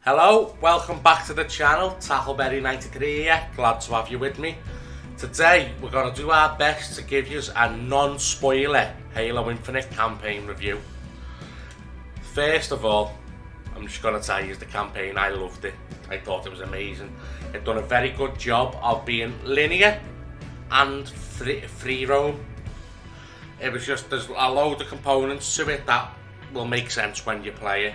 Hello, welcome back to the channel. Tackleberry 93 here, glad to have you with me. Today we're going to do our best to give you a non-spoiler Halo Infinite campaign review. First of all, I'm just going to tell you the campaign, I loved it. I thought it was amazing. It done a very good job of being linear and free roam. It was just, there's a load of components to it that will make sense when you play it.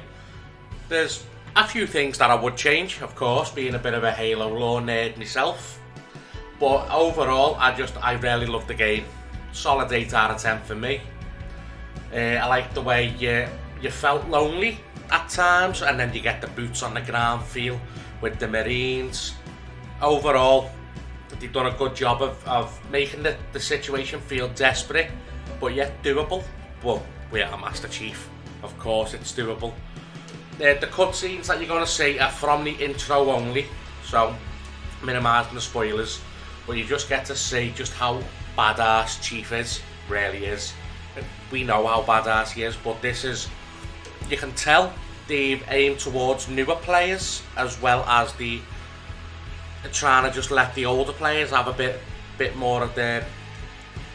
There's a few things that I would change, of course, being a bit of a Halo lore nerd myself. But overall, I really loved the game. Solid 8 out of 10 for me. I liked the way you felt lonely at times, and then you get the boots on the ground feel with the Marines. Overall, they've done a good job of making the situation feel desperate, but yet doable. Well, we are Master Chief, of course it's doable. The cutscenes that you're going to see are from the intro only, so minimising the spoilers, but you just get to see just how badass Chief is, really is. We know how badass he is, but this is, you can tell they've aimed towards newer players, as well as trying to just let the older players have a bit more of the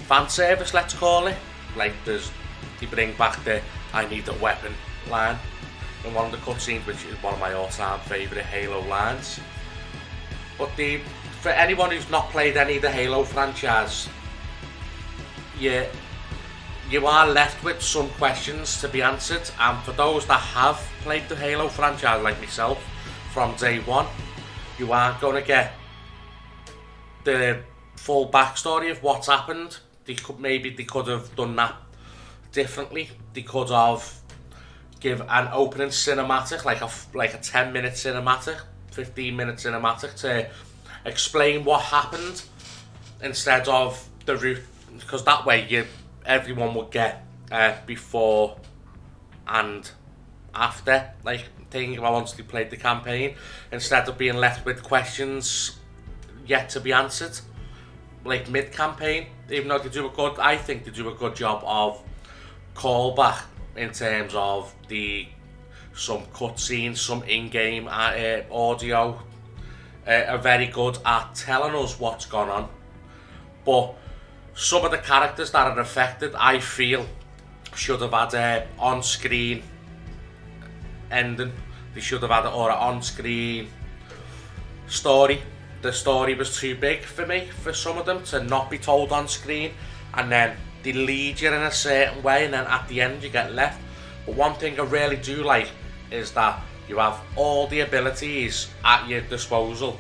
fan service, let's call it. Like they bring back the "I need a weapon" line in one of the cutscenes, which is one of my all-time favourite Halo lines. But for anyone who's not played any of the Halo franchise, you are left with some questions to be answered, and for those that have played the Halo franchise like myself from day one, you aren't going to get the full backstory of what's happened. They could have done that differently. They could have give an opening cinematic, like a 10-minute cinematic, 15-minute cinematic to explain what happened instead of the route, because that way everyone would get before and after thing once they played the campaign, instead of being left with questions yet to be answered like mid-campaign. Even though I think they do a good job of callback in terms of some cutscenes, some in-game audio, are very good at telling us what's gone on. But some of the characters that are affected, I feel, should have had an on-screen ending. They should have had an on-screen story. The story was too big for me, for some of them, to not be told on screen, and then they lead you in a certain way, and then at the end you get left. But one thing I really do like is that you have all the abilities at your disposal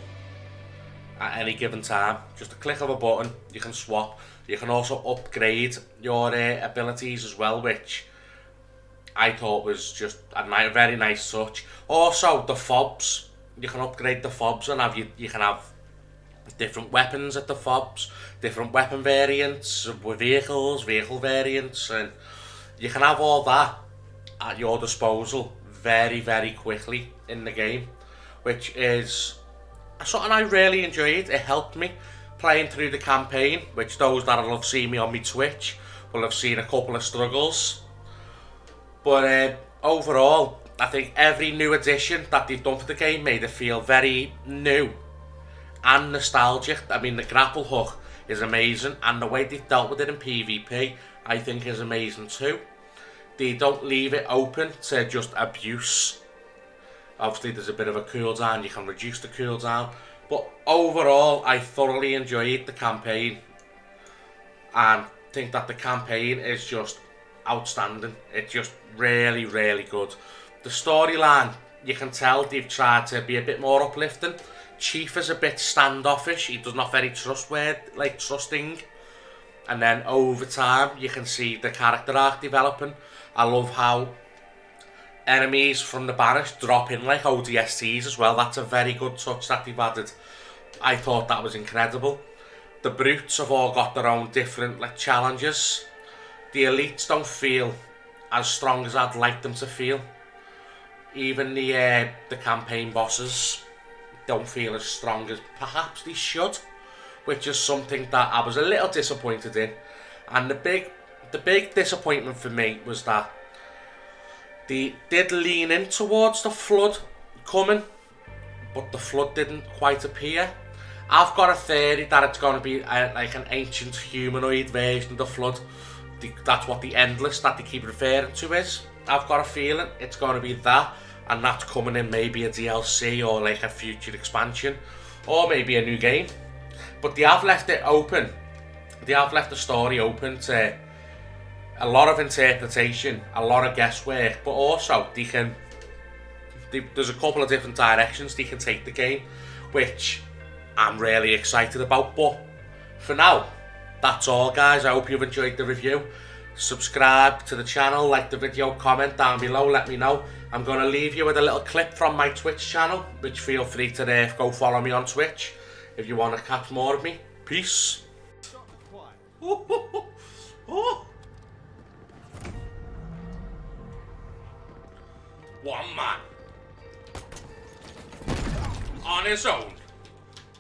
at any given time. Just a click of a button, you can swap. You can also upgrade your abilities as well, which I thought was just a very nice touch. Also, the fobs. You can upgrade the fobs and you can have different weapons at the fobs, different weapon variants with vehicle variants, and you can have all that at your disposal very, very quickly in the game, which is something I really enjoyed. It helped me playing through the campaign, which those that will have seen me on my Twitch will have seen a couple of struggles. But overall, I think every new addition that they've done for the game made it feel very new and nostalgic. I mean, the grapple hook is amazing, and the way they've dealt with it in PvP, I think, is amazing too. They don't leave it open to just abuse. Obviously, there's a bit of a cooldown, you can reduce the cooldown, but overall, I thoroughly enjoyed the campaign, and think that the campaign is just outstanding. It's just really, really good. The storyline, you can tell they've tried to be a bit more uplifting. Chief is a bit standoffish. He's not very trusting. And then over time, you can see the character arc developing. I love how enemies from the barracks drop in like ODSTs as well. That's a very good touch that they've added. I thought that was incredible. The brutes have all got their own different challenges. The elites don't feel as strong as I'd like them to feel. Even the campaign bosses don't feel as strong as perhaps they should, which is something that I was a little disappointed in. And the big disappointment for me was that they did lean in towards the Flood coming, but the flood didn't quite appear. I've got a theory that it's going to be like an ancient humanoid version of the flood. That's what the Endless that they keep referring to is. I've got a feeling it's going to be that, and that's coming in maybe a DLC or like a future expansion, or maybe a new game. But they have left it open. They have left the story open to a lot of interpretation, a lot of guesswork, but also there's a couple of different directions they can take the game, which I'm really excited about. But for now, that's all, guys. I hope you've enjoyed the review. Subscribe to the channel, like the video, comment down below, let me know. I'm going to leave you with a little clip from my Twitch channel, which feel free to go follow me on Twitch if you want to catch more of me. Peace. One man on his own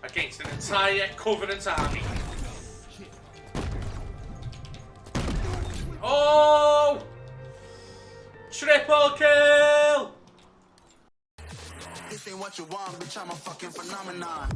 against an entire Covenant army. Oh! Triple kill! This ain't what you want, bitch, I'm a fucking phenomenon.